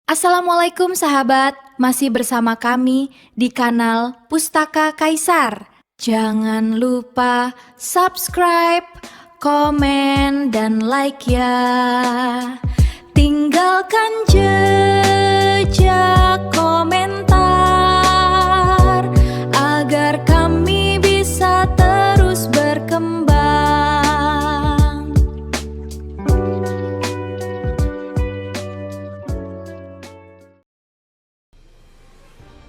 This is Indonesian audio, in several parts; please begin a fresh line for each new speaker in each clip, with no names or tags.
Assalamualaikum sahabat, masih bersama kami di kanal Pustaka Kaisar. Jangan lupa subscribe, komen, dan like ya. Tinggalkan jejak komentar agar kami bisa terus berkembang.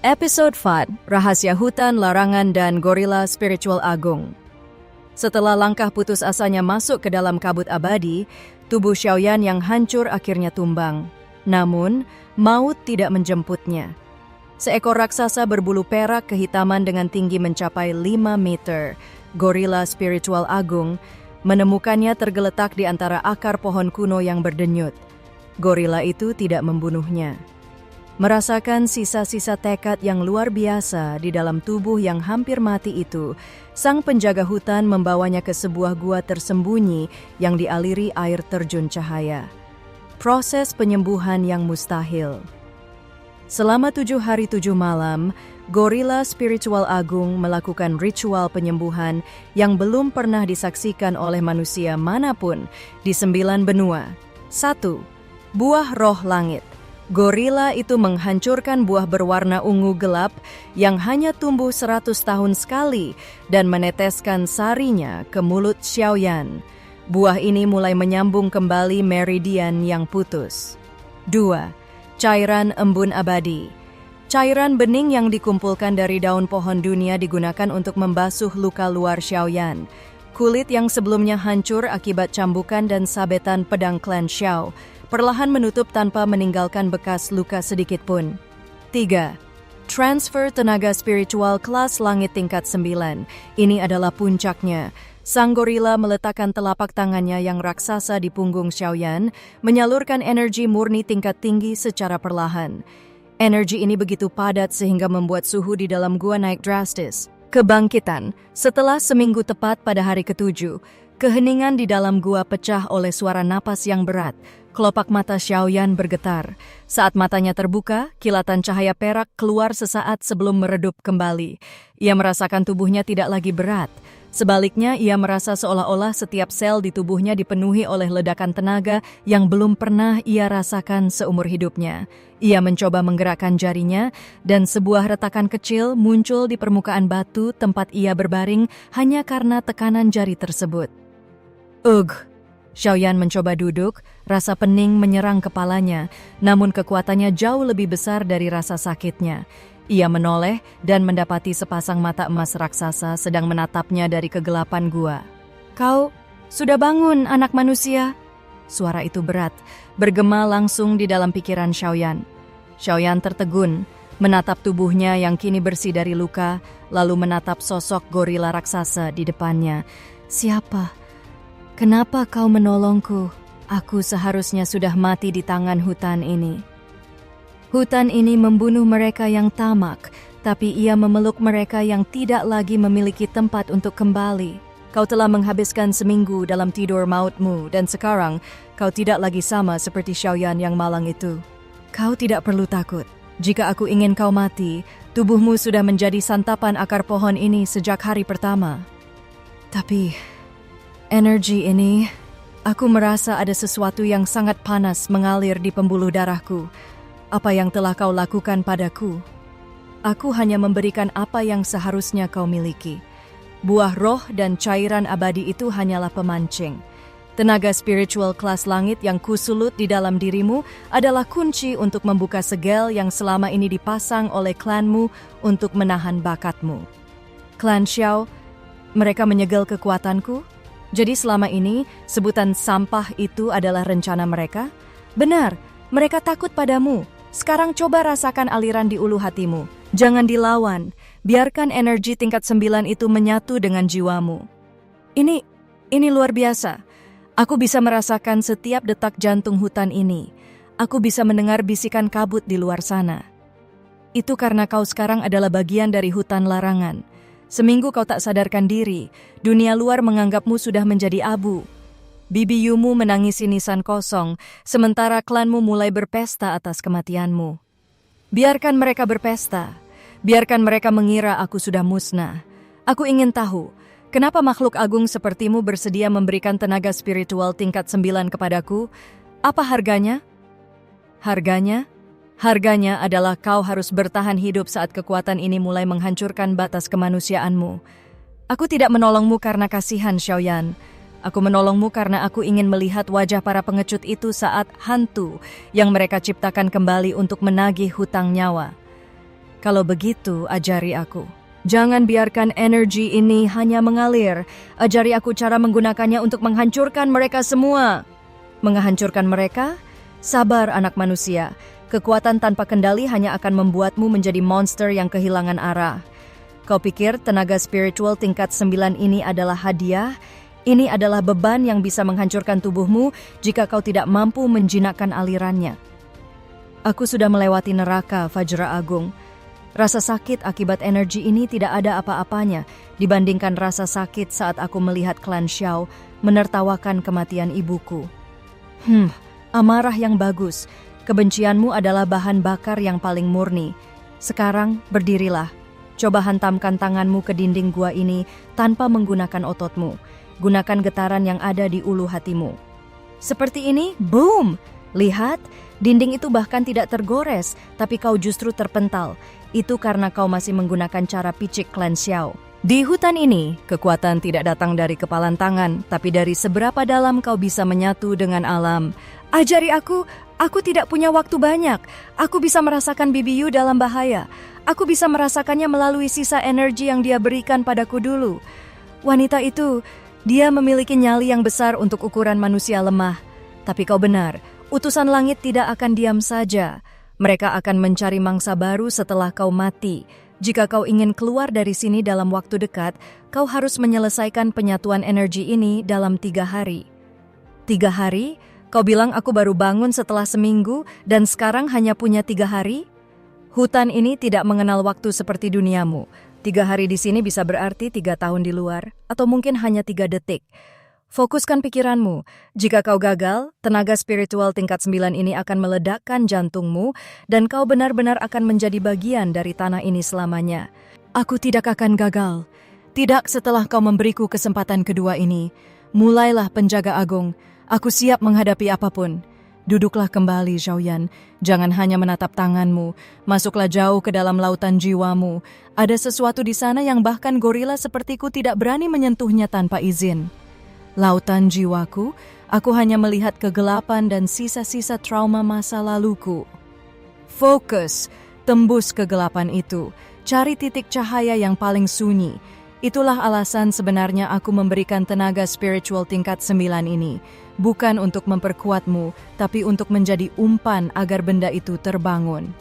Episode 4, Rahasia Hutan Larangan dan Gorila Spiritual Agung. Setelah langkah putus asanya masuk ke dalam kabut abadi, tubuh Xiaoyan yang hancur akhirnya tumbang. Namun, maut tidak menjemputnya. Seekor raksasa berbulu perak kehitaman dengan tinggi mencapai 5 meter, Gorila Spiritual Agung, menemukannya tergeletak di antara akar pohon kuno yang berdenyut. Gorila itu tidak membunuhnya. Merasakan sisa-sisa tekad yang luar biasa di dalam tubuh yang hampir mati itu, sang penjaga hutan membawanya ke sebuah gua tersembunyi yang dialiri air terjun cahaya. Proses penyembuhan yang mustahil. Selama 7 hari 7 malam, Gorila Spiritual Agung melakukan ritual penyembuhan yang belum pernah disaksikan oleh manusia manapun di 9 benua. 1. Buah Roh Langit. Gorila itu menghancurkan buah berwarna ungu gelap yang hanya tumbuh 100 tahun sekali dan meneteskan sarinya ke mulut Xiaoyan. Buah ini mulai menyambung kembali meridian yang putus. 2. Cairan embun abadi. Cairan bening yang dikumpulkan dari daun pohon dunia digunakan untuk membasuh luka luar Xiaoyan. Kulit yang sebelumnya hancur akibat cambukan dan sabetan pedang klan Xiao perlahan menutup tanpa meninggalkan bekas luka sedikit pun. 3. Transfer tenaga spiritual kelas langit tingkat 9. Ini adalah puncaknya. Sang gorila meletakkan telapak tangannya yang raksasa di punggung Xiaoyan, menyalurkan energi murni tingkat tinggi secara perlahan. Energi ini begitu padat sehingga membuat suhu di dalam gua naik drastis. Kebangkitan. Setelah seminggu tepat pada hari ke-7, keheningan di dalam gua pecah oleh suara napas yang berat. Kelopak mata Xiaoyan bergetar. Saat matanya terbuka, kilatan cahaya perak keluar sesaat sebelum meredup kembali. Ia merasakan tubuhnya tidak lagi berat. Sebaliknya, ia merasa seolah-olah setiap sel di tubuhnya dipenuhi oleh ledakan tenaga yang belum pernah ia rasakan seumur hidupnya. Ia mencoba menggerakkan jarinya, dan sebuah retakan kecil muncul di permukaan batu tempat ia berbaring hanya karena tekanan jari tersebut. Ugh! Xiaoyan mencoba duduk, rasa pening menyerang kepalanya, namun kekuatannya jauh lebih besar dari rasa sakitnya. Ia menoleh dan mendapati sepasang mata emas raksasa sedang menatapnya dari kegelapan gua. "Kau sudah bangun, anak manusia?" Suara itu berat, bergema langsung di dalam pikiran Xiaoyan. Xiaoyan tertegun, menatap tubuhnya yang kini bersih dari luka, lalu menatap sosok gorila raksasa di depannya. "Siapa? Kenapa kau menolongku? Aku seharusnya sudah mati di tangan hutan ini." Hutan ini membunuh mereka yang tamak, tapi ia memeluk mereka yang tidak lagi memiliki tempat untuk kembali. Kau telah menghabiskan seminggu dalam tidur mautmu, dan sekarang kau tidak lagi sama seperti Xiaoyan yang malang itu. Kau tidak perlu takut. Jika aku ingin kau mati, tubuhmu sudah menjadi santapan akar pohon ini sejak hari pertama. Tapi energi ini, aku merasa ada sesuatu yang sangat panas mengalir di pembuluh darahku. Apa yang telah kau lakukan padaku? Aku hanya memberikan apa yang seharusnya kau miliki. Buah roh dan cairan abadi itu hanyalah pemancing. Tenaga spiritual kelas langit yang kusulut di dalam dirimu adalah kunci untuk membuka segel yang selama ini dipasang oleh klanmu untuk menahan bakatmu. Klan Xiao, mereka menyegel kekuatanku? Jadi selama ini, sebutan sampah itu adalah rencana mereka? Benar, mereka takut padamu. Sekarang coba rasakan aliran di ulu hatimu. Jangan dilawan, biarkan energi tingkat 9 itu menyatu dengan jiwamu. Ini luar biasa. Aku bisa merasakan setiap detak jantung hutan ini. Aku bisa mendengar bisikan kabut di luar sana. Itu karena kau sekarang adalah bagian dari hutan larangan. Seminggu kau tak sadarkan diri, dunia luar menganggapmu sudah menjadi abu. Bibiyumu menangisi nisan kosong, sementara klanmu mulai berpesta atas kematianmu. Biarkan mereka berpesta. Biarkan mereka mengira aku sudah musnah. Aku ingin tahu, kenapa makhluk agung sepertimu bersedia memberikan tenaga spiritual tingkat 9 kepadaku? Apa harganya? Harganya? Harganya adalah kau harus bertahan hidup saat kekuatan ini mulai menghancurkan batas kemanusiaanmu. Aku tidak menolongmu karena kasihan, Xiaoyan. Aku menolongmu karena aku ingin melihat wajah para pengecut itu saat hantu yang mereka ciptakan kembali untuk menagih hutang nyawa. Kalau begitu, ajari aku. Jangan biarkan energi ini hanya mengalir. Ajari aku cara menggunakannya untuk menghancurkan mereka semua. Menghancurkan mereka? Sabar, anak manusia. Kekuatan tanpa kendali hanya akan membuatmu menjadi monster yang kehilangan arah. Kau pikir tenaga spiritual tingkat 9 ini adalah hadiah? Ini adalah beban yang bisa menghancurkan tubuhmu jika kau tidak mampu menjinakkan alirannya. Aku sudah melewati neraka, Fajra Agung. Rasa sakit akibat energi ini tidak ada apa-apanya dibandingkan rasa sakit saat aku melihat klan Xiao menertawakan kematian ibuku. Amarah yang bagus. Kebencianmu adalah bahan bakar yang paling murni. Sekarang berdirilah. Coba hantamkan tanganmu ke dinding gua ini tanpa menggunakan ototmu. Gunakan getaran yang ada di ulu hatimu. Seperti ini, boom! Lihat, dinding itu bahkan tidak tergores, tapi kau justru terpental. Itu karena kau masih menggunakan cara picik klan Xiao. Di hutan ini, kekuatan tidak datang dari kepalan tangan, tapi dari seberapa dalam kau bisa menyatu dengan alam. Ajari aku tidak punya waktu banyak. Aku bisa merasakan Bibiyu dalam bahaya. Aku bisa merasakannya melalui sisa energi yang dia berikan padaku dulu. Wanita itu, dia memiliki nyali yang besar untuk ukuran manusia lemah. Tapi kau benar, utusan langit tidak akan diam saja. Mereka akan mencari mangsa baru setelah kau mati. Jika kau ingin keluar dari sini dalam waktu dekat, kau harus menyelesaikan penyatuan energi ini dalam 3 hari. 3 hari? Kau bilang aku baru bangun setelah seminggu dan sekarang hanya punya 3 hari? Hutan ini tidak mengenal waktu seperti duniamu. 3 hari di sini bisa berarti 3 tahun di luar, atau mungkin hanya 3 detik. Fokuskan pikiranmu. Jika kau gagal, tenaga spiritual tingkat 9 ini akan meledakkan jantungmu, dan kau benar-benar akan menjadi bagian dari tanah ini selamanya. Aku tidak akan gagal. Tidak setelah kau memberiku kesempatan kedua ini. Mulailah penjaga agung. Aku siap menghadapi apapun. Duduklah kembali, Xiaoyan. Jangan hanya menatap tanganmu. Masuklah jauh ke dalam lautan jiwamu. Ada sesuatu di sana yang bahkan gorila sepertiku tidak berani menyentuhnya tanpa izin. Lautan jiwaku, aku hanya melihat kegelapan dan sisa-sisa trauma masa laluku. Fokus, tembus kegelapan itu. Cari titik cahaya yang paling sunyi. Itulah alasan sebenarnya aku memberikan tenaga spiritual tingkat 9 ini. Bukan untuk memperkuatmu, tapi untuk menjadi umpan agar benda itu terbangun.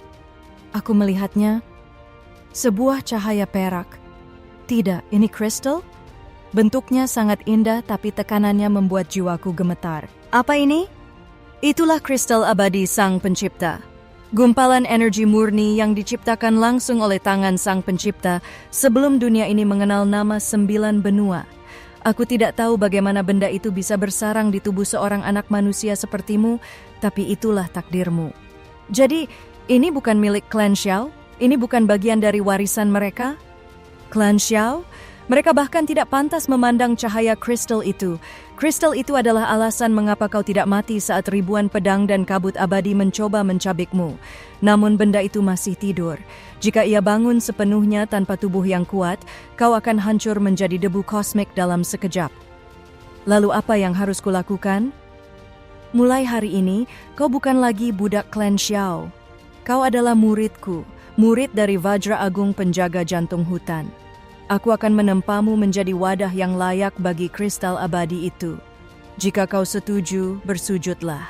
Aku melihatnya, sebuah cahaya perak. Tidak, ini kristal? Bentuknya sangat indah, tapi tekanannya membuat jiwaku gemetar. Apa ini? Itulah kristal abadi Sang Pencipta. Gumpalan energi murni yang diciptakan langsung oleh tangan Sang Pencipta sebelum dunia ini mengenal nama 9 benua. Aku tidak tahu bagaimana benda itu bisa bersarang di tubuh seorang anak manusia sepertimu, tapi itulah takdirmu. Jadi, ini bukan milik klan Xiao? Ini bukan bagian dari warisan mereka? Klan Xiao? Mereka bahkan tidak pantas memandang cahaya kristal itu. Kristal itu adalah alasan mengapa kau tidak mati saat ribuan pedang dan kabut abadi mencoba mencabikmu. Namun benda itu masih tidur. Jika ia bangun sepenuhnya tanpa tubuh yang kuat, kau akan hancur menjadi debu kosmik dalam sekejap. Lalu apa yang harus kulakukan? Mulai hari ini, kau bukan lagi budak klan Xiao. Kau adalah muridku, murid dari Vajra Agung penjaga jantung hutan. Aku akan menempamu menjadi wadah yang layak bagi kristal abadi itu. Jika kau setuju, bersujudlah.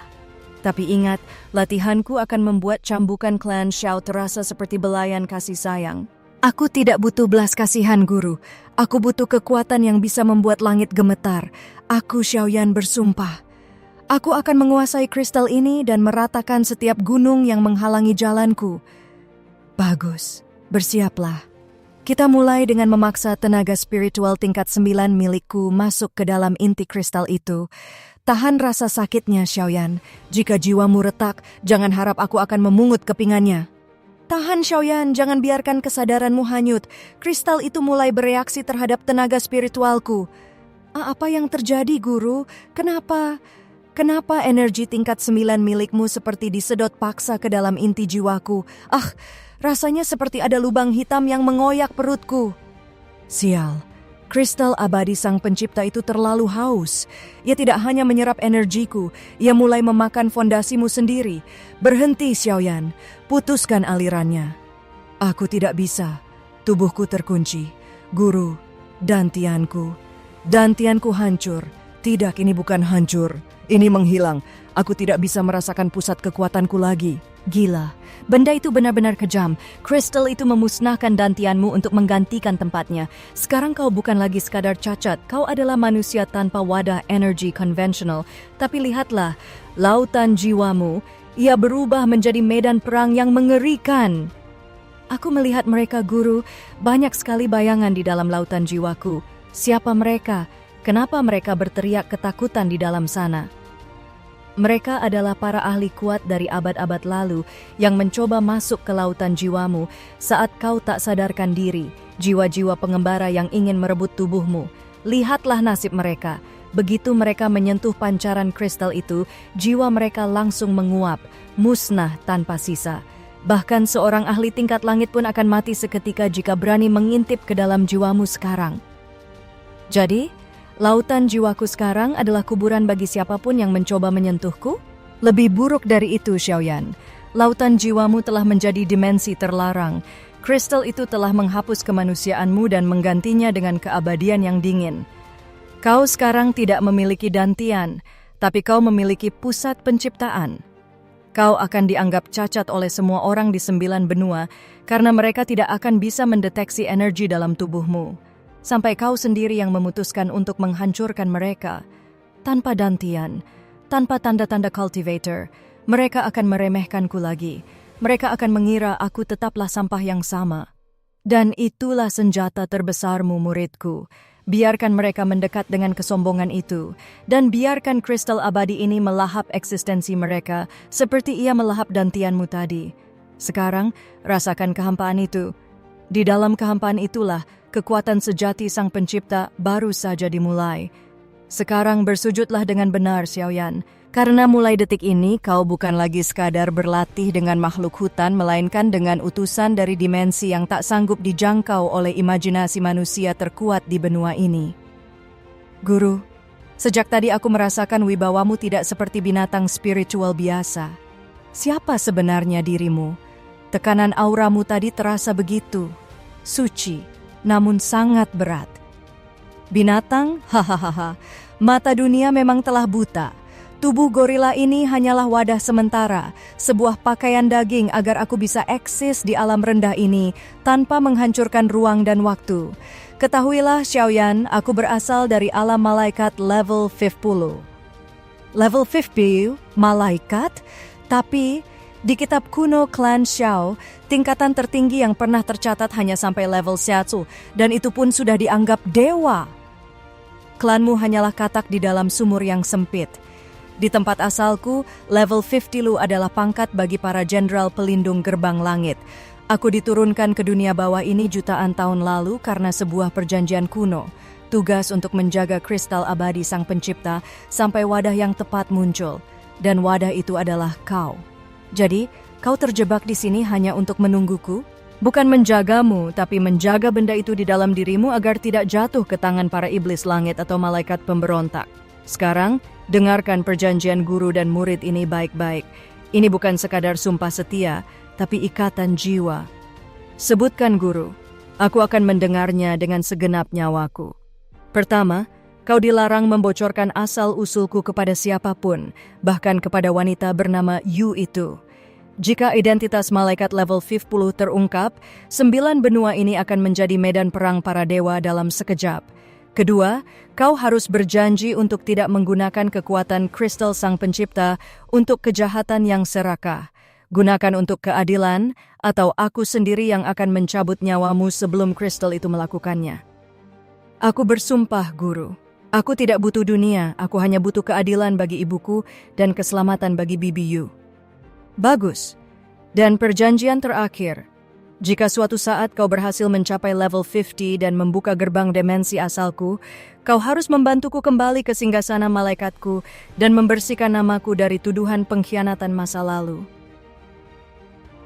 Tapi ingat, latihanku akan membuat cambukan klan Xiao terasa seperti belayan kasih sayang. Aku tidak butuh belas kasihan, Guru. Aku butuh kekuatan yang bisa membuat langit gemetar. Aku, Xiaoyan, bersumpah. Aku akan menguasai kristal ini dan meratakan setiap gunung yang menghalangi jalanku. Bagus, bersiaplah. Kita mulai dengan memaksa tenaga spiritual tingkat 9 milikku masuk ke dalam inti kristal itu. Tahan rasa sakitnya, Xiaoyan. Jika jiwamu retak, jangan harap aku akan memungut kepingannya. Tahan, Xiaoyan, jangan biarkan kesadaranmu hanyut. Kristal itu mulai bereaksi terhadap tenaga spiritualku. Apa yang terjadi, Guru? Kenapa energi tingkat 9 milikmu seperti disedot paksa ke dalam inti jiwaku? Rasanya seperti ada lubang hitam yang mengoyak perutku. Sial, kristal abadi sang pencipta itu terlalu haus. Ia tidak hanya menyerap energiku, ia mulai memakan fondasimu sendiri. Berhenti, Xiaoyan, putuskan alirannya. Aku tidak bisa, tubuhku terkunci. Guru, dantianku hancur. Tidak, ini bukan hancur, ini menghilang. Aku tidak bisa merasakan pusat kekuatanku lagi. Gila, benda itu benar-benar kejam. Kristal itu memusnahkan dantianmu untuk menggantikan tempatnya. Sekarang kau bukan lagi sekadar cacat, kau adalah manusia tanpa wadah energi konvensional. Tapi lihatlah, lautan jiwamu, ia berubah menjadi medan perang yang mengerikan. Aku melihat mereka, Guru, banyak sekali bayangan di dalam lautan jiwaku. Siapa mereka? Kenapa mereka berteriak ketakutan di dalam sana? Mereka adalah para ahli kuat dari abad-abad lalu yang mencoba masuk ke lautan jiwamu saat kau tak sadarkan diri, jiwa-jiwa pengembara yang ingin merebut tubuhmu. Lihatlah nasib mereka. Begitu mereka menyentuh pancaran kristal itu, jiwa mereka langsung menguap, musnah tanpa sisa. Bahkan seorang ahli tingkat langit pun akan mati seketika jika berani mengintip ke dalam jiwamu sekarang. Jadi, lautan jiwaku sekarang adalah kuburan bagi siapapun yang mencoba menyentuhku? Lebih buruk dari itu, Xiaoyan. Lautan jiwamu telah menjadi dimensi terlarang. Kristal itu telah menghapus kemanusiaanmu dan menggantinya dengan keabadian yang dingin. Kau sekarang tidak memiliki dantian, tapi kau memiliki pusat penciptaan. Kau akan dianggap cacat oleh semua orang di 9 benua karena mereka tidak akan bisa mendeteksi energi dalam tubuhmu. Sampai kau sendiri yang memutuskan untuk menghancurkan mereka. Tanpa dantian, tanpa tanda-tanda cultivator, mereka akan meremehkanku lagi. Mereka akan mengira aku tetaplah sampah yang sama. Dan itulah senjata terbesarmu, muridku. Biarkan mereka mendekat dengan kesombongan itu, dan biarkan kristal abadi ini melahap eksistensi mereka seperti ia melahap dantianmu tadi. Sekarang, rasakan kehampaan itu. Di dalam kehampaan itulah, kekuatan sejati sang pencipta baru saja dimulai. Sekarang bersujudlah dengan benar, Xiaoyan. Karena mulai detik ini kau bukan lagi sekadar berlatih dengan makhluk hutan, melainkan dengan utusan dari dimensi yang tak sanggup dijangkau oleh imajinasi manusia terkuat di benua ini. Guru, sejak tadi aku merasakan wibawamu tidak seperti binatang spiritual biasa. Siapa sebenarnya dirimu? Tekanan auramu tadi terasa begitu suci, namun sangat berat. Binatang? Hahaha, mata dunia memang telah buta. Tubuh gorila ini hanyalah wadah sementara, sebuah pakaian daging agar aku bisa eksis di alam rendah ini tanpa menghancurkan ruang dan waktu. Ketahuilah, Xiaoyan, aku berasal dari alam malaikat level 50. Level 50? Malaikat? Tapi di kitab kuno klan Xiao, tingkatan tertinggi yang pernah tercatat hanya sampai level Xiaozu, dan itu pun sudah dianggap dewa. Klanmu hanyalah katak di dalam sumur yang sempit. Di tempat asalku, level 50 Lu adalah pangkat bagi para jenderal pelindung gerbang langit. Aku diturunkan ke dunia bawah ini jutaan tahun lalu karena sebuah perjanjian kuno. Tugas untuk menjaga kristal abadi sang pencipta sampai wadah yang tepat muncul. Dan wadah itu adalah kau. Jadi, kau terjebak di sini hanya untuk menungguku? Bukan menjagamu, tapi menjaga benda itu di dalam dirimu agar tidak jatuh ke tangan para iblis langit atau malaikat pemberontak. Sekarang, dengarkan perjanjian guru dan murid ini baik-baik. Ini bukan sekadar sumpah setia, tapi ikatan jiwa. Sebutkan, guru. Aku akan mendengarnya dengan segenap nyawaku. Pertama, kau dilarang membocorkan asal-usulku kepada siapapun, bahkan kepada wanita bernama Yu itu. Jika identitas malaikat level 50 terungkap, 9 benua ini akan menjadi medan perang para dewa dalam sekejap. Kedua, kau harus berjanji untuk tidak menggunakan kekuatan kristal sang pencipta untuk kejahatan yang serakah. Gunakan untuk keadilan, atau aku sendiri yang akan mencabut nyawamu sebelum kristal itu melakukannya. Aku bersumpah, Guru. Aku tidak butuh dunia, aku hanya butuh keadilan bagi ibuku dan keselamatan bagi Bibi Yu. Bagus. Dan perjanjian terakhir. Jika suatu saat kau berhasil mencapai level 50 dan membuka gerbang dimensi asalku, kau harus membantuku kembali ke singgasana malaikatku dan membersihkan namaku dari tuduhan pengkhianatan masa lalu.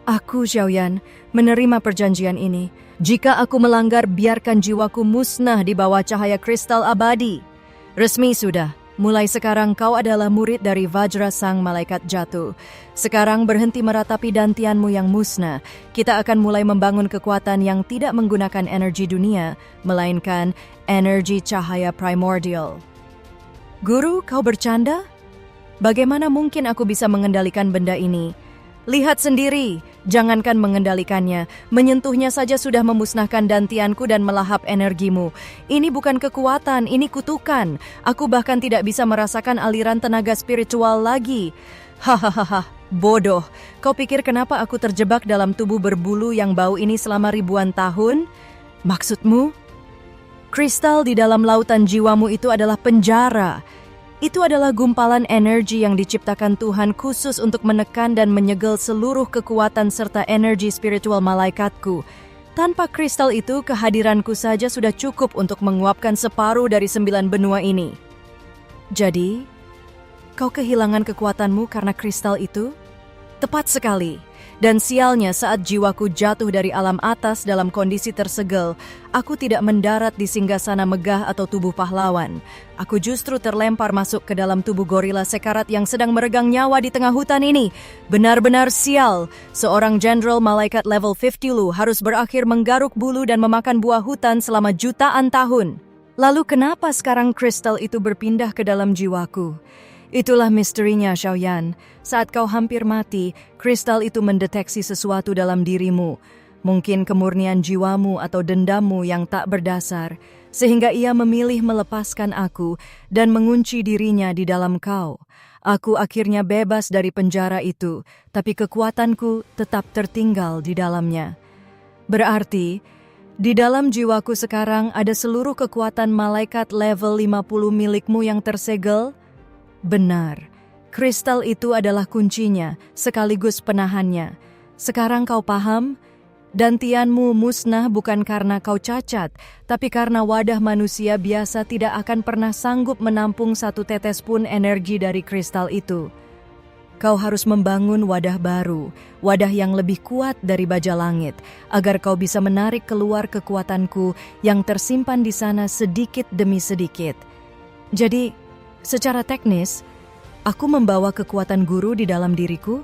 Aku, Xiaoyan, menerima perjanjian ini. Jika aku melanggar, biarkan jiwaku musnah di bawah cahaya kristal abadi. Resmi sudah. Mulai sekarang kau adalah murid dari Vajra Sang Malaikat Jatuh. Sekarang berhenti meratapi dantianmu yang musnah. Kita akan mulai membangun kekuatan yang tidak menggunakan energi dunia, melainkan energi cahaya primordial. Guru, kau bercanda? Bagaimana mungkin aku bisa mengendalikan benda ini? Lihat sendiri, jangankan mengendalikannya, menyentuhnya saja sudah memusnahkan dantianku dan melahap energimu. Ini bukan kekuatan, ini kutukan. Aku bahkan tidak bisa merasakan aliran tenaga spiritual lagi. Hahaha, bodoh. Kau pikir kenapa aku terjebak dalam tubuh berbulu yang bau ini selama ribuan tahun? Maksudmu? Kristal di dalam lautan jiwamu itu adalah penjara. Itu adalah gumpalan energi yang diciptakan Tuhan khusus untuk menekan dan menyegel seluruh kekuatan serta energi spiritual malaikatku. Tanpa kristal itu, kehadiranku saja sudah cukup untuk menguapkan separuh dari 9 benua ini. Jadi, kau kehilangan kekuatanmu karena kristal itu? Tepat sekali. Dan sialnya saat jiwaku jatuh dari alam atas dalam kondisi tersegel, aku tidak mendarat di singgasana megah atau tubuh pahlawan. Aku justru terlempar masuk ke dalam tubuh gorila sekarat yang sedang meregang nyawa di tengah hutan ini. Benar-benar sial. Seorang jenderal malaikat level 50 Lu harus berakhir menggaruk bulu dan memakan buah hutan selama jutaan tahun. Lalu kenapa sekarang kristal itu berpindah ke dalam jiwaku? Itulah misterinya, Xiaoyan. Saat kau hampir mati, kristal itu mendeteksi sesuatu dalam dirimu. Mungkin kemurnian jiwamu atau dendammu yang tak berdasar, sehingga ia memilih melepaskan aku dan mengunci dirinya di dalam kau. Aku akhirnya bebas dari penjara itu, tapi kekuatanku tetap tertinggal di dalamnya. Berarti, di dalam jiwaku sekarang ada seluruh kekuatan malaikat level 50 milikmu yang tersegel? Benar, kristal itu adalah kuncinya, sekaligus penahannya. Sekarang kau paham? Dantianmu musnah bukan karena kau cacat, tapi karena wadah manusia biasa tidak akan pernah sanggup menampung satu tetes pun energi dari kristal itu. Kau harus membangun wadah baru, wadah yang lebih kuat dari baja langit, agar kau bisa menarik keluar kekuatanku yang tersimpan di sana sedikit demi sedikit. Jadi, secara teknis, aku membawa kekuatan guru di dalam diriku?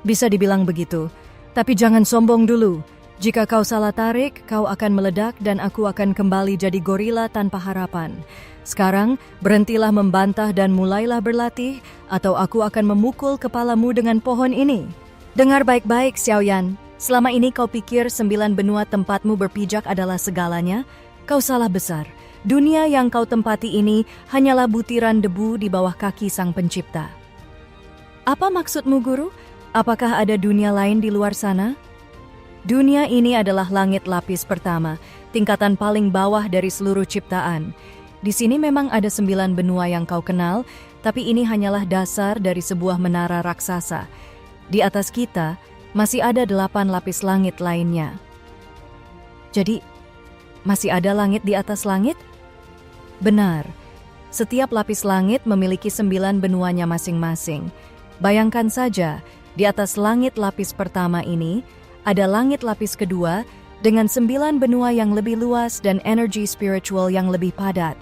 Bisa dibilang begitu, tapi jangan sombong dulu. Jika kau salah tarik, kau akan meledak dan aku akan kembali jadi gorila tanpa harapan. Sekarang, berhentilah membantah dan mulailah berlatih, atau aku akan memukul kepalamu dengan pohon ini. Dengar baik-baik, Xiaoyan. Selama ini kau pikir 9 benua tempatmu berpijak adalah segalanya? Kau salah besar. Dunia yang kau tempati ini hanyalah butiran debu di bawah kaki Sang Pencipta. Apa maksudmu, Guru? Apakah ada dunia lain di luar sana? Dunia ini adalah langit lapis pertama, tingkatan paling bawah dari seluruh ciptaan. Di sini memang ada 9 benua yang kau kenal, tapi ini hanyalah dasar dari sebuah menara raksasa. Di atas kita, masih ada 8 lapis langit lainnya. Jadi, masih ada langit di atas langit? Benar, setiap lapis langit memiliki 9 benuanya masing-masing. Bayangkan saja, di atas langit lapis pertama ini, ada langit lapis kedua dengan 9 benua yang lebih luas dan energi spiritual yang lebih padat.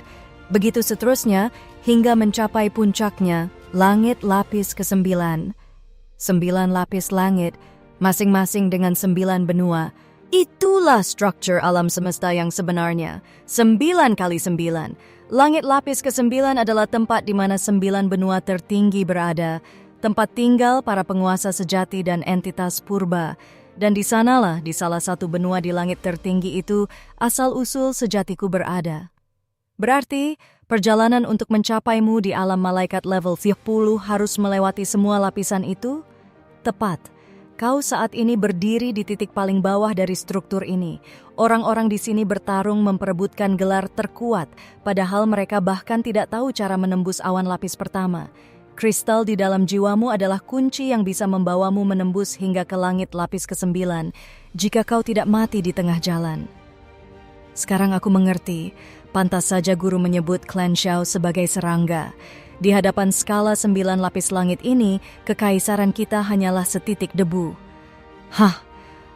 Begitu seterusnya, hingga mencapai puncaknya, langit lapis ke-9. 9 lapis langit, masing-masing dengan 9 benua. Itulah struktur alam semesta yang sebenarnya. 9 kali 9. Langit lapis ke-9 adalah tempat di mana 9 benua tertinggi berada. Tempat tinggal para penguasa sejati dan entitas purba. Dan di sanalah, di salah satu benua di langit tertinggi itu, asal-usul sejatiku berada. Berarti, perjalanan untuk mencapaimu di alam malaikat level 10 harus melewati semua lapisan itu? Tepat. Kau saat ini berdiri di titik paling bawah dari struktur ini. Orang-orang di sini bertarung memperebutkan gelar terkuat, padahal mereka bahkan tidak tahu cara menembus awan lapis pertama. Kristal di dalam jiwamu adalah kunci yang bisa membawamu menembus hingga ke langit lapis ke-9 jika kau tidak mati di tengah jalan. Sekarang aku mengerti, pantas saja guru menyebut klan Xiao sebagai serangga. Di hadapan skala 9 lapis langit ini, kekaisaran kita hanyalah setitik debu. Hah,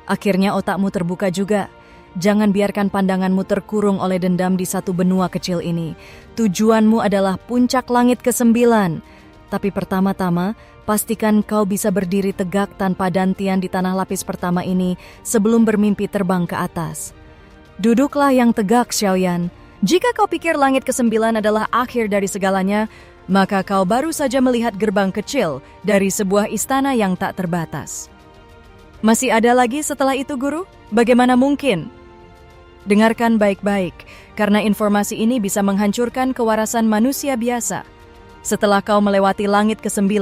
akhirnya otakmu terbuka juga. Jangan biarkan pandanganmu terkurung oleh dendam di satu benua kecil ini. Tujuanmu adalah puncak langit ke-9. Tapi pertama-tama, pastikan kau bisa berdiri tegak tanpa dantian di tanah lapis pertama ini sebelum bermimpi terbang ke atas. Duduklah yang tegak, Xiaoyan. Jika kau pikir langit ke-9 adalah akhir dari segalanya, maka kau baru saja melihat gerbang kecil dari sebuah istana yang tak terbatas. Masih ada lagi setelah itu, Guru? Bagaimana mungkin? Dengarkan baik-baik, karena informasi ini bisa menghancurkan kewarasan manusia biasa. Setelah kau melewati langit ke-9,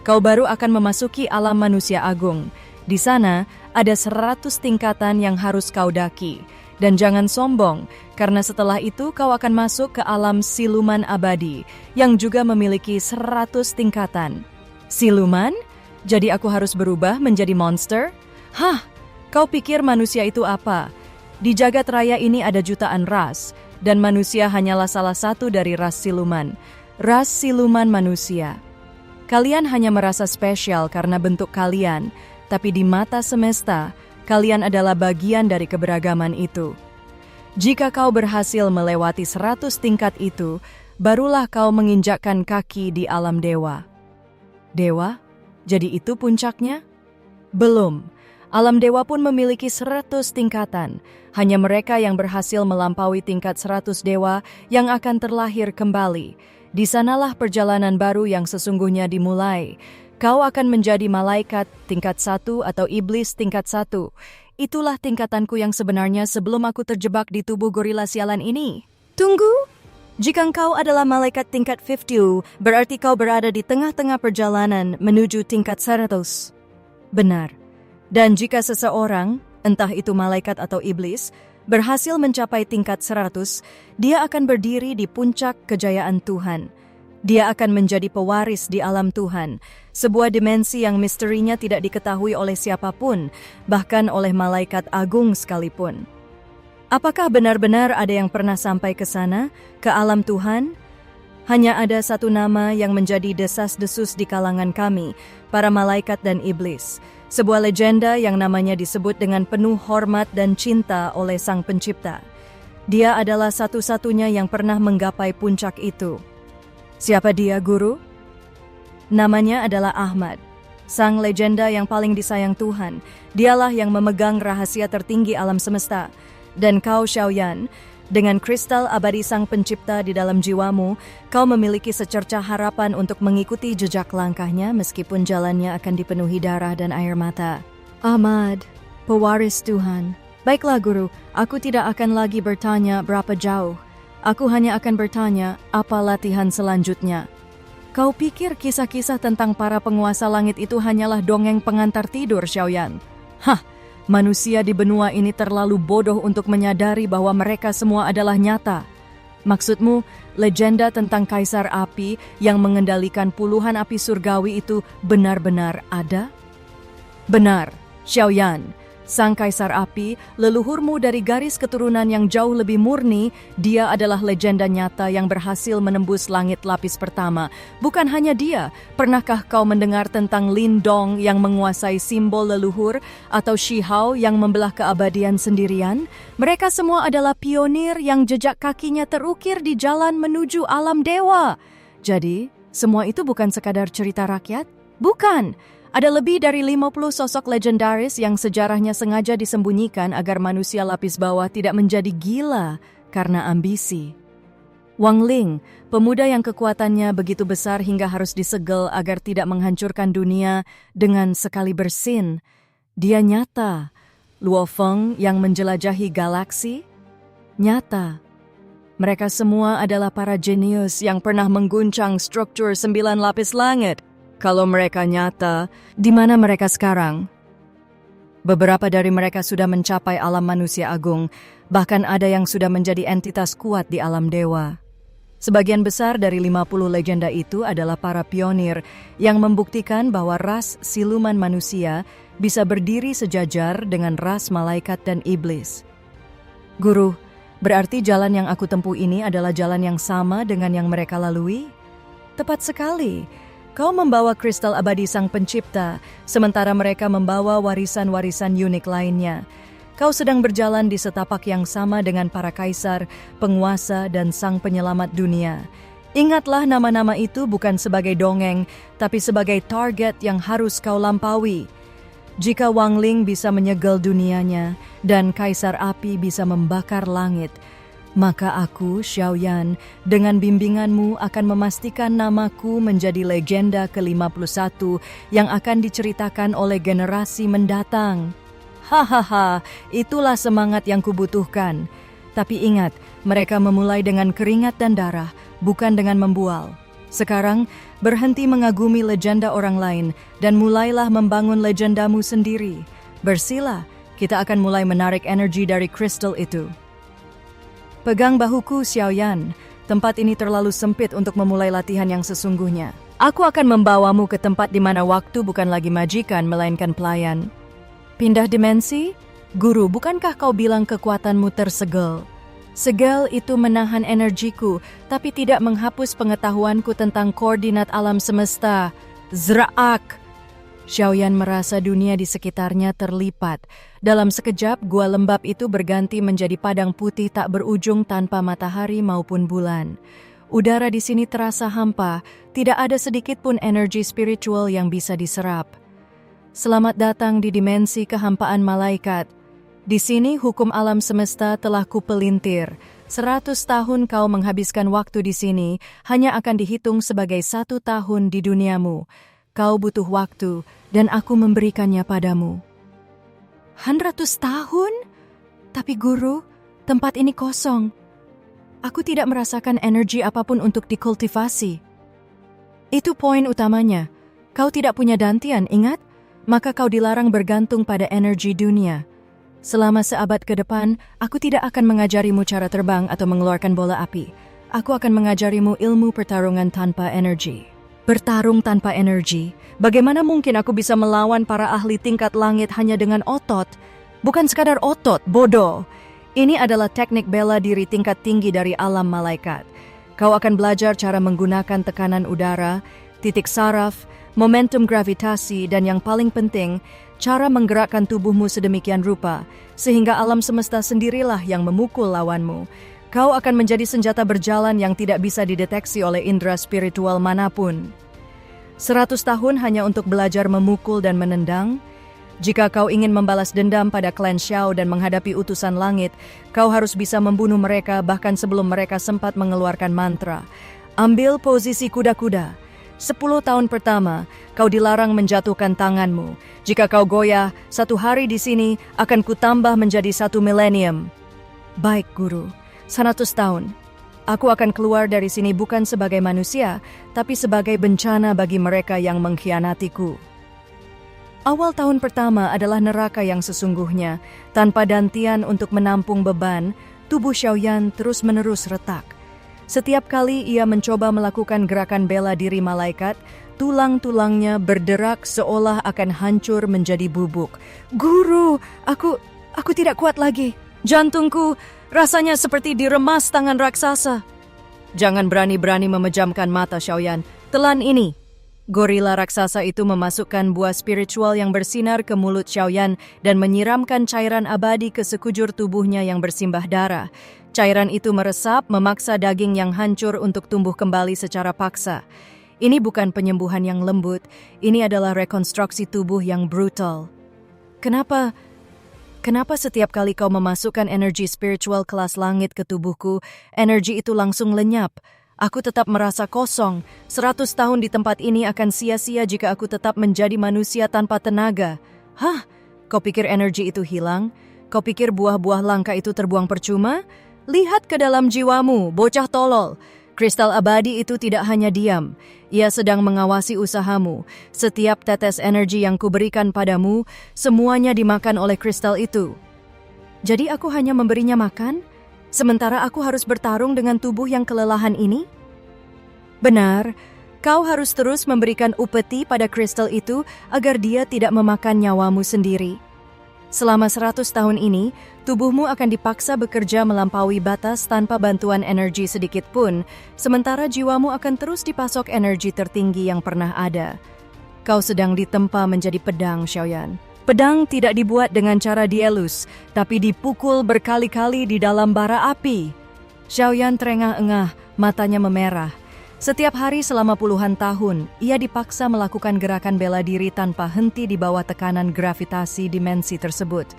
kau baru akan memasuki alam manusia agung. Di sana, ada 100 tingkatan yang harus kau daki. Dan jangan sombong, karena setelah itu kau akan masuk ke alam siluman abadi, yang juga memiliki 100 tingkatan. Siluman? Jadi aku harus berubah menjadi monster? Hah, kau pikir manusia itu apa? Di jagat raya ini ada jutaan ras, dan manusia hanyalah salah satu dari ras siluman. Ras siluman manusia. Kalian hanya merasa spesial karena bentuk kalian, tapi di mata semesta, kalian adalah bagian dari keberagaman itu. Jika kau berhasil melewati 100 tingkat itu, barulah kau menginjakkan kaki di alam dewa. Dewa? Jadi itu puncaknya? Belum. Alam dewa pun memiliki 100 tingkatan. Hanya mereka yang berhasil melampaui tingkat 100 dewa yang akan terlahir kembali. Di sanalah perjalanan baru yang sesungguhnya dimulai. Kau akan menjadi malaikat tingkat 1 atau iblis tingkat 1. Itulah tingkatanku yang sebenarnya sebelum aku terjebak di tubuh gorila sialan ini. Tunggu! Jika kau adalah malaikat tingkat 50, berarti kau berada di tengah-tengah perjalanan menuju tingkat 100. Benar. Dan jika seseorang, entah itu malaikat atau iblis, berhasil mencapai tingkat 100, dia akan berdiri di puncak kejayaan Tuhan. Dia akan menjadi pewaris di alam Tuhan, sebuah dimensi yang misterinya tidak diketahui oleh siapapun, bahkan oleh malaikat agung sekalipun. Apakah benar-benar ada yang pernah sampai ke sana, ke alam Tuhan? Hanya ada satu nama yang menjadi desas-desus di kalangan kami, para malaikat dan iblis. Sebuah legenda yang namanya disebut dengan penuh hormat dan cinta oleh Sang Pencipta. Dia adalah satu-satunya yang pernah menggapai puncak itu. Siapa dia, Guru? Namanya adalah Ahmad, sang legenda yang paling disayang Tuhan. Dialah yang memegang rahasia tertinggi alam semesta. Dan kau, Xiaoyan, dengan kristal abadi Sang Pencipta di dalam jiwamu, kau memiliki secercah harapan untuk mengikuti jejak langkahnya meskipun jalannya akan dipenuhi darah dan air mata. Ahmad, pewaris Tuhan. Baiklah, Guru, aku tidak akan lagi bertanya berapa jauh. Aku hanya akan bertanya, apa latihan selanjutnya? Kau pikir kisah-kisah tentang para penguasa langit itu hanyalah dongeng pengantar tidur, Xiaoyan? Hah, manusia di benua ini terlalu bodoh untuk menyadari bahwa mereka semua adalah nyata. Maksudmu, legenda tentang Kaisar Api yang mengendalikan puluhan api surgawi itu benar-benar ada? Benar, Xiaoyan. Sang Kaisar Api, leluhurmu dari garis keturunan yang jauh lebih murni, dia adalah legenda nyata yang berhasil menembus langit lapis pertama. Bukan hanya dia, pernahkah kau mendengar tentang Lin Dong yang menguasai simbol leluhur atau Shi Hao yang membelah keabadian sendirian? Mereka semua adalah pionir yang jejak kakinya terukir di jalan menuju alam dewa. Jadi, semua itu bukan sekadar cerita rakyat? Bukan! Ada lebih dari 50 sosok legendaris yang sejarahnya sengaja disembunyikan agar manusia lapis bawah tidak menjadi gila karena ambisi. Wang Ling, pemuda yang kekuatannya begitu besar hingga harus disegel agar tidak menghancurkan dunia dengan sekali bersin. Dia nyata. Luo Feng yang menjelajahi galaksi? Nyata. Mereka semua adalah para jenius yang pernah mengguncang struktur 9 lapis langit. Kalau mereka nyata, di mana mereka sekarang? Beberapa dari mereka sudah mencapai alam manusia agung, bahkan ada yang sudah menjadi entitas kuat di alam dewa. Sebagian besar dari 50 legenda itu adalah para pionir yang membuktikan bahwa ras siluman manusia bisa berdiri sejajar dengan ras malaikat dan iblis. Guru, berarti jalan yang aku tempuh ini adalah jalan yang sama dengan yang mereka lalui? Tepat sekali. Kau membawa kristal abadi sang pencipta, sementara mereka membawa warisan-warisan unik lainnya. Kau sedang berjalan di setapak yang sama dengan para kaisar, penguasa, dan sang penyelamat dunia. Ingatlah nama-nama itu bukan sebagai dongeng, tapi sebagai target yang harus kau lampaui. Jika Wang Ling bisa menyegel dunianya, dan Kaisar Api bisa membakar langit, maka aku, Xiaoyan, dengan bimbinganmu akan memastikan namaku menjadi legenda ke-51 yang akan diceritakan oleh generasi mendatang. Hahaha, itulah semangat yang kubutuhkan. Tapi ingat, mereka memulai dengan keringat dan darah, bukan dengan membual. Sekarang, berhenti mengagumi legenda orang lain dan mulailah membangun legendamu sendiri. Bersila, kita akan mulai menarik energi dari kristal itu. Pegang bahuku, Xiaoyan. Tempat ini terlalu sempit untuk memulai latihan yang sesungguhnya. Aku akan membawamu ke tempat di mana waktu bukan lagi majikan, melainkan pelayan. Pindah dimensi? Guru, bukankah kau bilang kekuatanmu tersegel? Segel itu menahan energiku, tapi tidak menghapus pengetahuanku tentang koordinat alam semesta. Zraak! Xiaoyan merasa dunia di sekitarnya terlipat. Dalam sekejap, gua lembab itu berganti menjadi padang putih tak berujung tanpa matahari maupun bulan. Udara di sini terasa hampa, tidak ada sedikit pun energi spiritual yang bisa diserap. Selamat datang di dimensi kehampaan malaikat. Di sini hukum alam semesta telah kupelintir. 100 tahun kau menghabiskan waktu di sini hanya akan dihitung sebagai 1 tahun di duniamu. Kau butuh waktu dan aku memberikannya padamu. 100 tahun? Tapi guru, tempat ini kosong. Aku tidak merasakan energi apapun untuk dikultivasi. Itu poin utamanya. Kau tidak punya dantian, ingat? Maka kau dilarang bergantung pada energi dunia. Selama seabad ke depan, aku tidak akan mengajarimu cara terbang atau mengeluarkan bola api. Aku akan mengajarimu ilmu pertarungan tanpa energi. Bertarung tanpa energi? Bagaimana mungkin aku bisa melawan para ahli tingkat langit hanya dengan otot? Bukan sekadar otot, bodoh. Ini adalah teknik bela diri tingkat tinggi dari alam malaikat. Kau akan belajar cara menggunakan tekanan udara, titik saraf, momentum gravitasi, dan yang paling penting, cara menggerakkan tubuhmu sedemikian rupa, sehingga alam semesta sendirilah yang memukul lawanmu. Kau akan menjadi senjata berjalan yang tidak bisa dideteksi oleh indera spiritual manapun. 100 tahun hanya untuk belajar memukul dan menendang? Jika kau ingin membalas dendam pada klan Xiao dan menghadapi utusan langit, kau harus bisa membunuh mereka bahkan sebelum mereka sempat mengeluarkan mantra. Ambil posisi kuda-kuda. 10 tahun pertama, kau dilarang menjatuhkan tanganmu. Jika kau goyah, 1 hari di sini akan kutambah menjadi 1 milenium. Baik, Guru. 100 tahun. Aku akan keluar dari sini bukan sebagai manusia, tapi sebagai bencana bagi mereka yang mengkhianatiku. Awal tahun pertama adalah neraka yang sesungguhnya. Tanpa dantian untuk menampung beban, tubuh Xiaoyan terus-menerus retak. Setiap kali ia mencoba melakukan gerakan bela diri malaikat, tulang-tulangnya berderak seolah akan hancur menjadi bubuk. Guru, aku tidak kuat lagi. Jantungku rasanya seperti diremas tangan raksasa. Jangan berani-berani memejamkan mata, Xiaoyan. Telan ini. Gorila raksasa itu memasukkan buah spiritual yang bersinar ke mulut Xiaoyan dan menyiramkan cairan abadi ke sekujur tubuhnya yang bersimbah darah. Cairan itu meresap, memaksa daging yang hancur untuk tumbuh kembali secara paksa. Ini bukan penyembuhan yang lembut, ini adalah rekonstruksi tubuh yang brutal. Kenapa setiap kali kau memasukkan energi spiritual kelas langit ke tubuhku, energi itu langsung lenyap? Aku tetap merasa kosong. 100 tahun di tempat ini akan sia-sia jika aku tetap menjadi manusia tanpa tenaga. Hah? Kau pikir energi itu hilang? Kau pikir buah-buah langka itu terbuang percuma? Lihat ke dalam jiwamu, bocah tolol. Kristal abadi itu tidak hanya diam, ia sedang mengawasi usahamu. Setiap tetes energi yang kuberikan padamu, semuanya dimakan oleh kristal itu. Jadi aku hanya memberinya makan, sementara aku harus bertarung dengan tubuh yang kelelahan ini? Benar, kau harus terus memberikan upeti pada kristal itu agar dia tidak memakan nyawamu sendiri. Selama 100 tahun ini, tubuhmu akan dipaksa bekerja melampaui batas tanpa bantuan energi sedikit pun, sementara jiwamu akan terus dipasok energi tertinggi yang pernah ada. Kau sedang ditempa menjadi pedang, Xiaoyan. Pedang tidak dibuat dengan cara dielus, tapi dipukul berkali-kali di dalam bara api. Xiaoyan terengah-engah, matanya memerah. Setiap hari selama puluhan tahun, ia dipaksa melakukan gerakan bela diri tanpa henti di bawah tekanan gravitasi dimensi tersebut.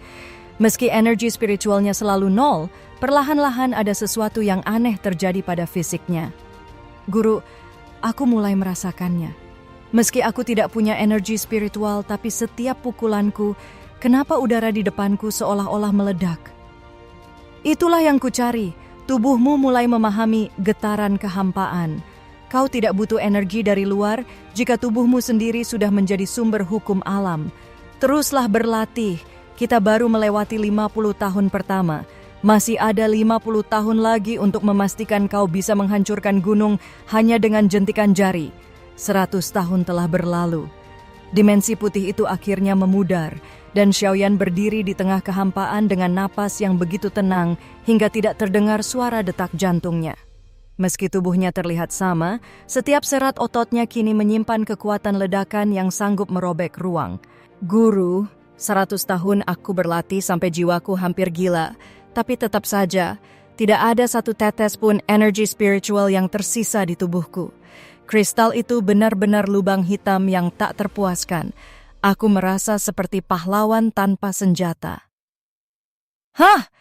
Meski energi spiritualnya selalu nol, perlahan-lahan ada sesuatu yang aneh terjadi pada fisiknya. Guru, aku mulai merasakannya. Meski aku tidak punya energi spiritual, tapi setiap pukulanku, kenapa udara di depanku seolah-olah meledak? Itulah yang kucari, tubuhmu mulai memahami getaran kehampaan. Kau tidak butuh energi dari luar jika tubuhmu sendiri sudah menjadi sumber hukum alam. Teruslah berlatih, kita baru melewati 50 tahun pertama. Masih ada 50 tahun lagi untuk memastikan kau bisa menghancurkan gunung hanya dengan jentikan jari. 100 tahun telah berlalu. Dimensi putih itu akhirnya memudar, dan Xiaoyan berdiri di tengah kehampaan dengan napas yang begitu tenang hingga tidak terdengar suara detak jantungnya. Meski tubuhnya terlihat sama, setiap serat ototnya kini menyimpan kekuatan ledakan yang sanggup merobek ruang. Guru, 100 tahun aku berlatih sampai jiwaku hampir gila, tapi tetap saja, tidak ada satu tetes pun energi spiritual yang tersisa di tubuhku. Kristal itu benar-benar lubang hitam yang tak terpuaskan. Aku merasa seperti pahlawan tanpa senjata. Hah?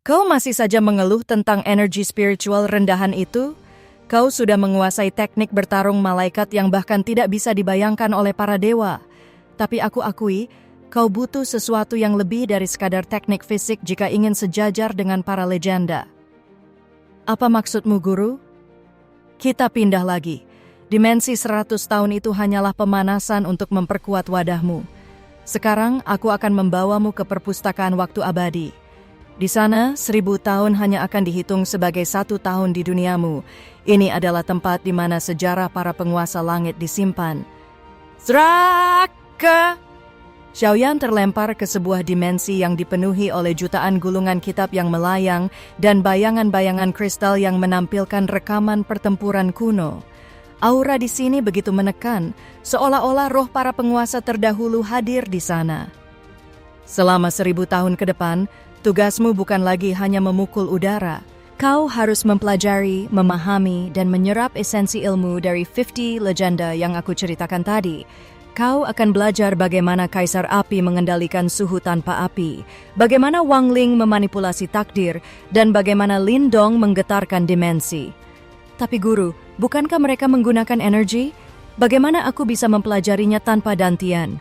Kau masih saja mengeluh tentang energi spiritual rendahan itu? Kau sudah menguasai teknik bertarung malaikat yang bahkan tidak bisa dibayangkan oleh para dewa. Tapi aku akui, kau butuh sesuatu yang lebih dari sekadar teknik fisik jika ingin sejajar dengan para legenda. Apa maksudmu, Guru? Kita pindah lagi. Dimensi 100 tahun itu hanyalah pemanasan untuk memperkuat wadahmu. Sekarang aku akan membawamu ke perpustakaan waktu abadi. Di sana, 1000 tahun hanya akan dihitung sebagai 1 tahun di duniamu. Ini adalah tempat di mana sejarah para penguasa langit disimpan. Zraka! Xiaoyan terlempar ke sebuah dimensi yang dipenuhi oleh jutaan gulungan kitab yang melayang dan bayangan-bayangan kristal yang menampilkan rekaman pertempuran kuno. Aura di sini begitu menekan, seolah-olah roh para penguasa terdahulu hadir di sana. Selama 1000 tahun ke depan, tugasmu bukan lagi hanya memukul udara. Kau harus mempelajari, memahami, dan menyerap esensi ilmu dari 50 legenda yang aku ceritakan tadi. Kau akan belajar bagaimana Kaisar Api mengendalikan suhu tanpa api, bagaimana Wang Ling memanipulasi takdir, dan bagaimana Lindong menggetarkan dimensi. Tapi Guru, bukankah mereka menggunakan energi? Bagaimana aku bisa mempelajarinya tanpa dantian?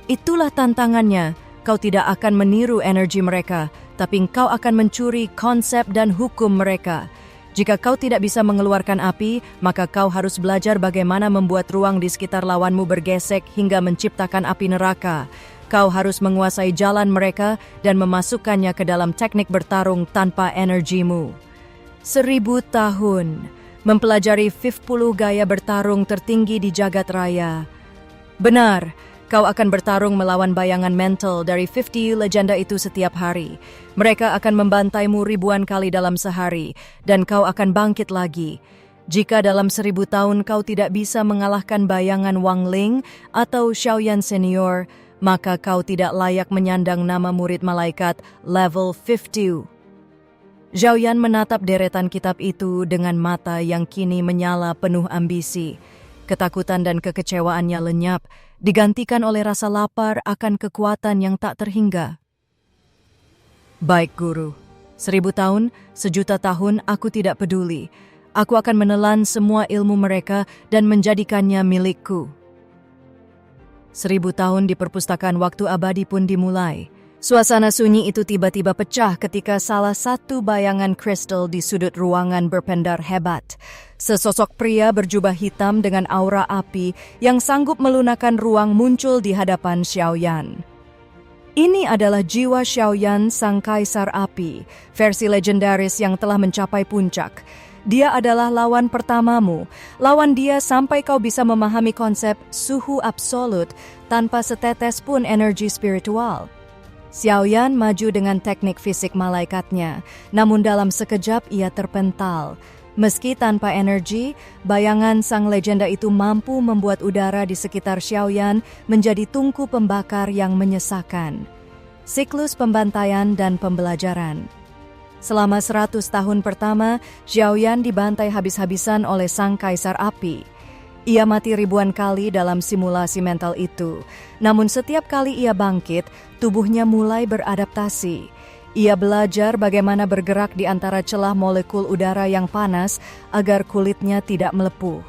Itulah tantangannya. Kau tidak akan meniru energi mereka, tapi kau akan mencuri konsep dan hukum mereka. Jika kau tidak bisa mengeluarkan api, maka kau harus belajar bagaimana membuat ruang di sekitar lawanmu bergesek hingga menciptakan api neraka. Kau harus menguasai jalan mereka dan memasukkannya ke dalam teknik bertarung tanpa energimu. 1000 tahun, mempelajari 50 gaya bertarung tertinggi di jagat raya. Benar. Kau akan bertarung melawan bayangan mental dari 50 legenda itu setiap hari. Mereka akan membantaimu ribuan kali dalam sehari, dan kau akan bangkit lagi. Jika dalam 1000 tahun kau tidak bisa mengalahkan bayangan Wang Ling atau Xiaoyan Senior, maka kau tidak layak menyandang nama murid malaikat level 50. Xiaoyan menatap deretan kitab itu dengan mata yang kini menyala penuh ambisi. Ketakutan dan kekecewaannya lenyap, digantikan oleh rasa lapar akan kekuatan yang tak terhingga. Baik, Guru. 1000 tahun, 1.000.000 tahun, aku tidak peduli. Aku akan menelan semua ilmu mereka dan menjadikannya milikku. 1000 tahun di perpustakaan waktu abadi pun dimulai. Suasana sunyi itu tiba-tiba pecah ketika salah satu bayangan kristal di sudut ruangan berpendar hebat. Sesosok pria berjubah hitam dengan aura api yang sanggup melunakkan ruang muncul di hadapan Xiaoyan. Ini adalah jiwa Xiaoyan, sang kaisar api, versi legendaris yang telah mencapai puncak. Dia adalah lawan pertamamu. Lawan dia sampai kau bisa memahami konsep suhu absolut tanpa setetes pun energi spiritual. Xiaoyan maju dengan teknik fisik malaikatnya, namun dalam sekejap ia terpental. Meski tanpa energi, bayangan sang legenda itu mampu membuat udara di sekitar Xiaoyan menjadi tungku pembakar yang menyesakan. Siklus pembantaian dan pembelajaran. Selama 100 tahun pertama, Xiaoyan dibantai habis-habisan oleh sang kaisar api. Ia mati ribuan kali dalam simulasi mental itu. Namun setiap kali ia bangkit, tubuhnya mulai beradaptasi. Ia belajar bagaimana bergerak di antara celah molekul udara yang panas agar kulitnya tidak melepuh.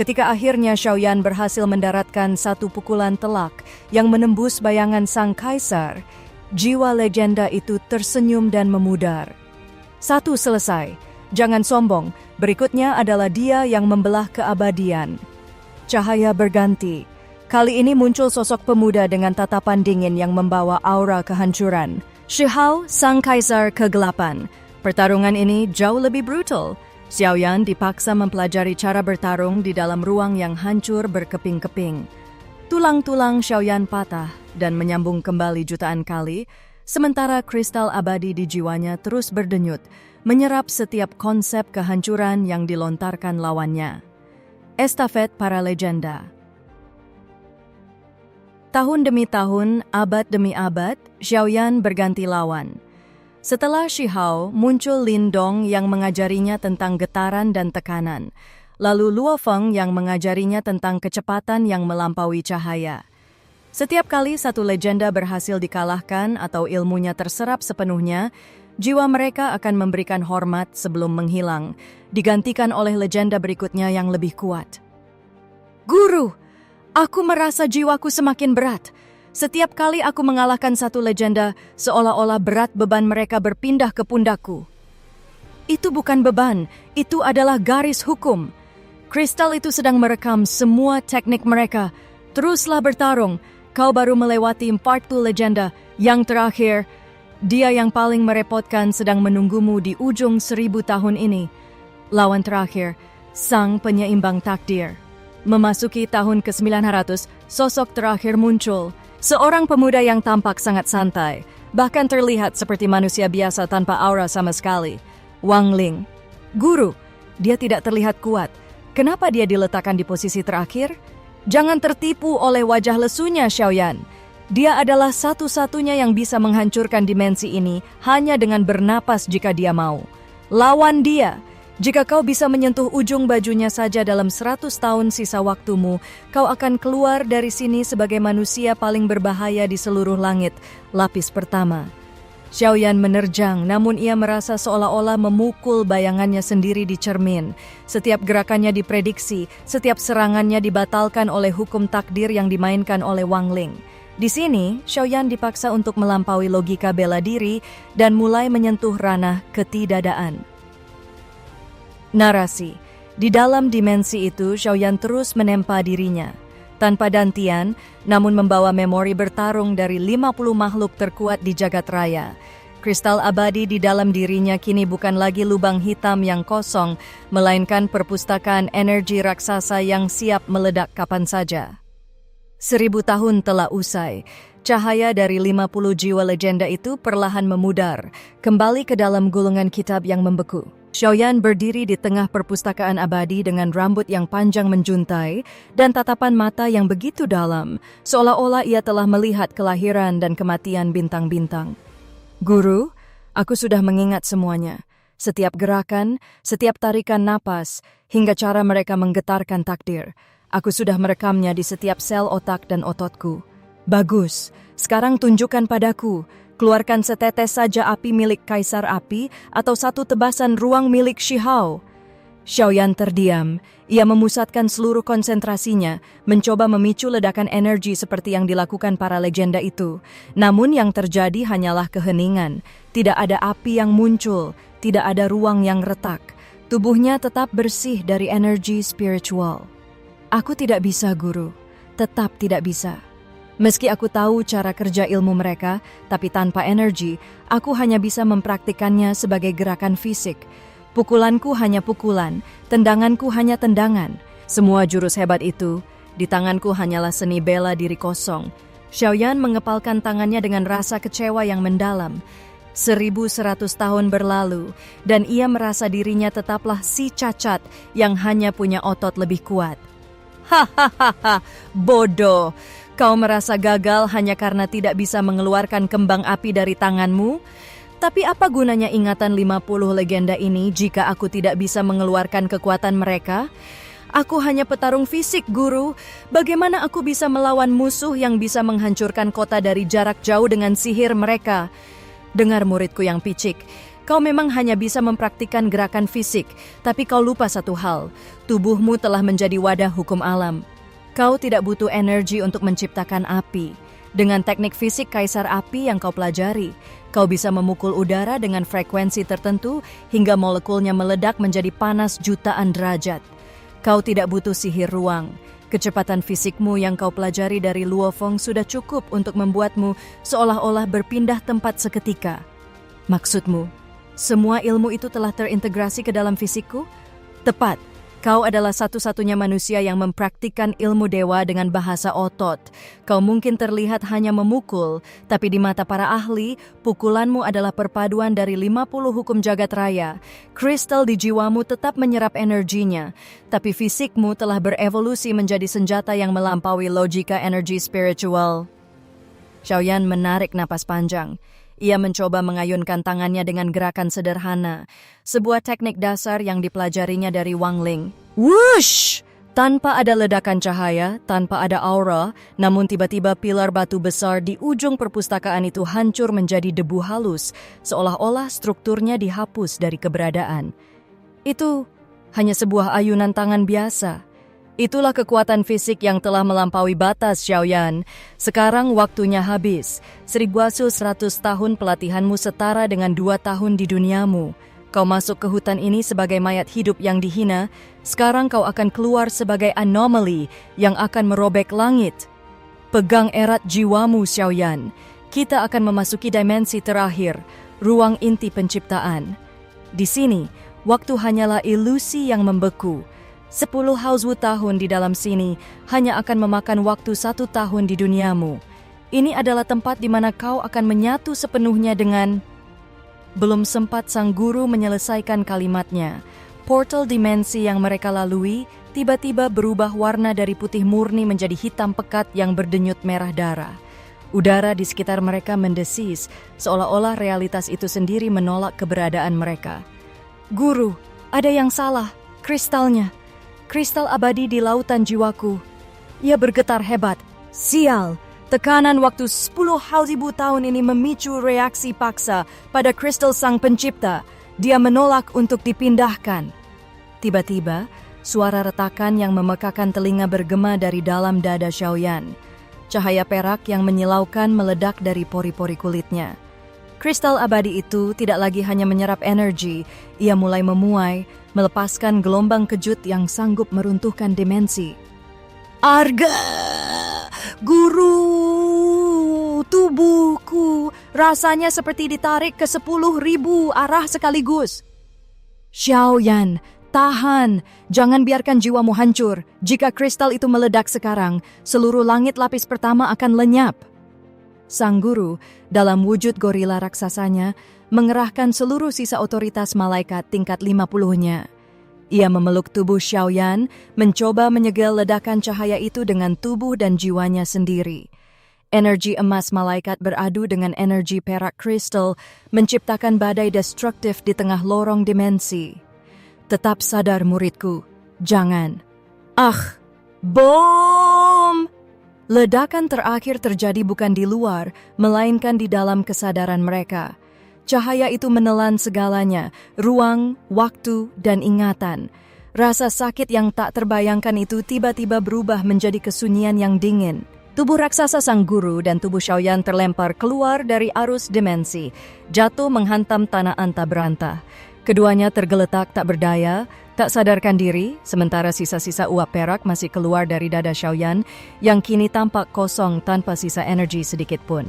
Ketika akhirnya Xiaoyan berhasil mendaratkan satu pukulan telak yang menembus bayangan sang kaisar, jiwa legenda itu tersenyum dan memudar. Satu selesai. Jangan sombong, berikutnya adalah dia yang membelah keabadian. Cahaya berganti. Kali ini muncul sosok pemuda dengan tatapan dingin yang membawa aura kehancuran. Shihao, sang kaisar kegelapan. Pertarungan ini jauh lebih brutal. Xiaoyan dipaksa mempelajari cara bertarung di dalam ruang yang hancur berkeping-keping. Tulang-tulang Xiaoyan patah dan menyambung kembali jutaan kali, sementara kristal abadi di jiwanya terus berdenyut, menyerap setiap konsep kehancuran yang dilontarkan lawannya. Estafet para legenda. Tahun demi tahun, abad demi abad, Xiaoyan berganti lawan. Setelah Shihao, muncul Lin Dong yang mengajarinya tentang getaran dan tekanan. Lalu Luo Feng yang mengajarinya tentang kecepatan yang melampaui cahaya. Setiap kali satu legenda berhasil dikalahkan atau ilmunya terserap sepenuhnya, jiwa mereka akan memberikan hormat sebelum menghilang, digantikan oleh legenda berikutnya yang lebih kuat. Guru, aku merasa jiwaku semakin berat. Setiap kali aku mengalahkan satu legenda, seolah-olah berat beban mereka berpindah ke pundakku. Itu bukan beban, itu adalah garis hukum. Kristal itu sedang merekam semua teknik mereka. Teruslah bertarung, kau baru melewati 40 legenda. Yang terakhir, dia yang paling merepotkan sedang menunggumu di ujung 1000 tahun ini. Lawan terakhir, sang penyeimbang takdir. Memasuki tahun ke-900, sosok terakhir muncul. Seorang pemuda yang tampak sangat santai, bahkan terlihat seperti manusia biasa tanpa aura sama sekali. Wang Ling. Guru, dia tidak terlihat kuat. Kenapa dia diletakkan di posisi terakhir? Jangan tertipu oleh wajah lesunya, Xiaoyan. Dia adalah satu-satunya yang bisa menghancurkan dimensi ini hanya dengan bernapas jika dia mau. Lawan dia. Jika kau bisa menyentuh ujung bajunya saja dalam 100 tahun sisa waktumu, kau akan keluar dari sini sebagai manusia paling berbahaya di seluruh langit, lapis pertama. Xiaoyan menerjang, namun ia merasa seolah-olah memukul bayangannya sendiri di cermin. Setiap gerakannya diprediksi, setiap serangannya dibatalkan oleh hukum takdir yang dimainkan oleh Wang Ling. Di sini, Xiaoyan dipaksa untuk melampaui logika bela diri dan mulai menyentuh ranah ketidakadaan. Narasi. Di dalam dimensi itu, Xiaoyan terus menempa dirinya. Tanpa dantian, namun membawa memori bertarung dari 50 makhluk terkuat di jagat raya. Kristal abadi di dalam dirinya kini bukan lagi lubang hitam yang kosong, melainkan perpustakaan energi raksasa yang siap meledak kapan saja. 1000 tahun telah usai. Cahaya dari 50 jiwa legenda itu perlahan memudar, kembali ke dalam gulungan kitab yang membeku. Xiaoyan berdiri di tengah perpustakaan abadi dengan rambut yang panjang menjuntai dan tatapan mata yang begitu dalam, seolah-olah ia telah melihat kelahiran dan kematian bintang-bintang. Guru, aku sudah mengingat semuanya. Setiap gerakan, setiap tarikan napas, hingga cara mereka menggetarkan takdir. Aku sudah merekamnya di setiap sel otak dan ototku. Bagus, sekarang tunjukkan padaku. Keluarkan setetes saja api milik Kaisar Api atau satu tebasan ruang milik Shihao. Xiaoyan terdiam. Ia memusatkan seluruh konsentrasinya, mencoba memicu ledakan energi seperti yang dilakukan para legenda itu. Namun yang terjadi hanyalah keheningan. Tidak ada api yang muncul, tidak ada ruang yang retak. Tubuhnya tetap bersih dari energi spiritual. Aku tidak bisa, Guru. Tetap tidak bisa. Meski aku tahu cara kerja ilmu mereka, tapi tanpa energi, aku hanya bisa mempraktikannya sebagai gerakan fisik. Pukulanku hanya pukulan, tendanganku hanya tendangan. Semua jurus hebat itu, di tanganku hanyalah seni bela diri kosong. Xiaoyan mengepalkan tangannya dengan rasa kecewa yang mendalam. 1100 tahun berlalu, dan ia merasa dirinya tetaplah si cacat yang hanya punya otot lebih kuat. Hahaha, bodoh. Kau merasa gagal hanya karena tidak bisa mengeluarkan kembang api dari tanganmu? Tapi apa gunanya ingatan 50 legenda ini jika aku tidak bisa mengeluarkan kekuatan mereka? Aku hanya petarung fisik, Guru. Bagaimana aku bisa melawan musuh yang bisa menghancurkan kota dari jarak jauh dengan sihir mereka? Dengar muridku yang picik, kau memang hanya bisa mempraktikkan gerakan fisik, tapi kau lupa satu hal, tubuhmu telah menjadi wadah hukum alam. Kau tidak butuh energi untuk menciptakan api. Dengan teknik fisik kaisar api yang kau pelajari, kau bisa memukul udara dengan frekuensi tertentu hingga molekulnya meledak menjadi panas jutaan derajat. Kau tidak butuh sihir ruang. Kecepatan fisikmu yang kau pelajari dari Luo Feng sudah cukup untuk membuatmu seolah-olah berpindah tempat seketika. Maksudmu, semua ilmu itu telah terintegrasi ke dalam fisikku? Tepat. Kau adalah satu-satunya manusia yang mempraktikkan ilmu dewa dengan bahasa otot. Kau mungkin terlihat hanya memukul, tapi di mata para ahli, pukulanmu adalah perpaduan dari 50 hukum jagat raya. Kristal di jiwamu tetap menyerap energinya, tapi fisikmu telah berevolusi menjadi senjata yang melampaui logika energi spiritual. Xiaoyan menarik napas panjang. Ia mencoba mengayunkan tangannya dengan gerakan sederhana, sebuah teknik dasar yang dipelajarinya dari Wang Ling. Whoosh! Tanpa ada ledakan cahaya, tanpa ada aura, namun tiba-tiba pilar batu besar di ujung perpustakaan itu hancur menjadi debu halus, seolah-olah strukturnya dihapus dari keberadaan. Itu hanya sebuah ayunan tangan biasa. Itulah kekuatan fisik yang telah melampaui batas, Xiaoyan. Sekarang waktunya habis. 1100 tahun pelatihanmu setara dengan 2 tahun di duniamu. Kau masuk ke hutan ini sebagai mayat hidup yang dihina. Sekarang kau akan keluar sebagai anomali yang akan merobek langit. Pegang erat jiwamu, Xiaoyan. Kita akan memasuki dimensi terakhir, ruang inti penciptaan. Di sini, waktu hanyalah ilusi yang membeku. 10 Hauswu tahun di dalam sini hanya akan memakan waktu 1 tahun di duniamu. Ini adalah tempat di mana kau akan menyatu sepenuhnya dengan... Belum sempat sang guru menyelesaikan kalimatnya. Portal dimensi yang mereka lalui tiba-tiba berubah warna dari putih murni menjadi hitam pekat yang berdenyut merah darah. Udara di sekitar mereka mendesis, seolah-olah realitas itu sendiri menolak keberadaan mereka. Guru, ada yang salah. Kristalnya. Kristal abadi di lautan jiwaku. Ia bergetar hebat. Sial, tekanan waktu 10 Hauswu tahun ini memicu reaksi paksa pada kristal sang pencipta. Dia menolak untuk dipindahkan. Tiba-tiba, suara retakan yang memekakan telinga bergema dari dalam dada Xiaoyan. Cahaya perak yang menyilaukan meledak dari pori-pori kulitnya. Kristal abadi itu tidak lagi hanya menyerap energi, ia mulai memuai, melepaskan gelombang kejut yang sanggup meruntuhkan dimensi. Arga! Guru! Tubuhku! Rasanya seperti ditarik ke 10.000 arah sekaligus. Xiaoyan, tahan! Jangan biarkan jiwamu hancur. Jika kristal itu meledak sekarang, seluruh langit lapis pertama akan lenyap. Sang guru, dalam wujud gorila raksasanya, mengerahkan seluruh sisa otoritas malaikat tingkat 50-nya. Ia memeluk tubuh Xiaoyan, mencoba menyegel ledakan cahaya itu dengan tubuh dan jiwanya sendiri. Energi emas malaikat beradu dengan energi perak kristal, menciptakan badai destruktif di tengah lorong dimensi. Tetap sadar muridku, jangan. Ah, bom! Ledakan terakhir terjadi bukan di luar, melainkan di dalam kesadaran mereka. Cahaya itu menelan segalanya, ruang, waktu, dan ingatan. Rasa sakit yang tak terbayangkan itu tiba-tiba berubah menjadi kesunyian yang dingin. Tubuh raksasa sang guru dan tubuh Xiaoyan terlempar keluar dari arus dimensi, jatuh menghantam tanah anta berantah. Keduanya tergeletak tak berdaya, tak sadarkan diri, sementara sisa-sisa uap perak masih keluar dari dada Xiaoyan yang kini tampak kosong tanpa sisa energi sedikit pun.